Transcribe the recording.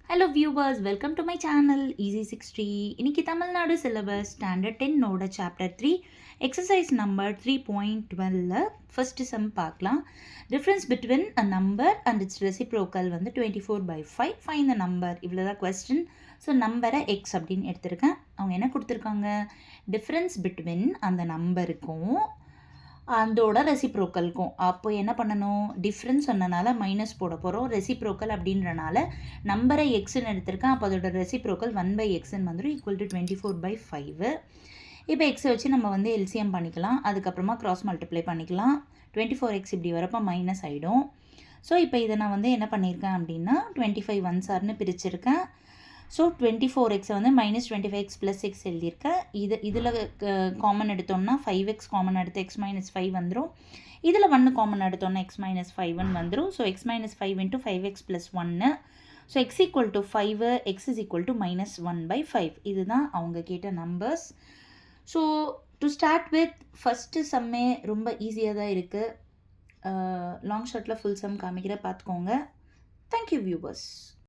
Hello viewers, welcome to my channel easy 60. இன்னைக்கு Tamil Nadu syllabus standard 10 chapter 3 exercise number 3.12 first sum பார்க்கலாம். Difference between a number and its reciprocal வந்து 24/5. Find the number. இவ்வளோதான் question. So நம்பரை x அப்படின்னு எடுத்திருக்கேன். அவங்க என்ன கொடுத்துருக்காங்க? டிஃப்ரென்ஸ் பிட்வீன் அந்த நம்பருக்கும் அதோட ரெசிப்ரோக்கலுக்கும். அப்போ என்ன பண்ணணும்? டிஃப்ரென்ஸ் சொன்னனால மைனஸ் போட போகிறோம். ரெசிப்ரோக்கல் அப்படின்றனால நம்பரை எக்ஸ்ன்னு எடுத்திருக்கேன். அப்போ அதோட ரெசிப்ரோக்கல் 1/xன்னு வந்துடும், ஈக்குவல் டு 24/5. இப்போ எக்ஸை வச்சு நம்ம வந்து எல்சிஎம் பண்ணிக்கலாம். அதுக்கப்புறமா கிராஸ் மல்டிப்ளை பண்ணிக்கலாம். 24x இப்படி வரப்போ மைனஸ் ஆகிடும். ஸோ இப்போ இதை நான் வந்து என்ன பண்ணியிருக்கேன் அப்படின்னா 25 1s பிரிச்சிருக்கேன். ஸோ 24x வந்து -25x + x எழுதியிருக்கேன். இதில் காமன் எடுத்தோம்னா 5x காமன் எடுத்து x - 5 வந்துடும். இதில் 1 காமன் எடுத்தோம்னா x - 5 வந்துடும். So x - 5 × 5x + 1. So x = 5, x = -1/5. இதுதான் அவங்க கேட்ட numbers. So to start with first சம்மே ரொம்ப ஈஸியாக தான் இருக்குது. லாங் ஷார்ட்டில் ஃபுல் சம் காமிக்கிற பார்த்துக்கோங்க. Thank you viewers.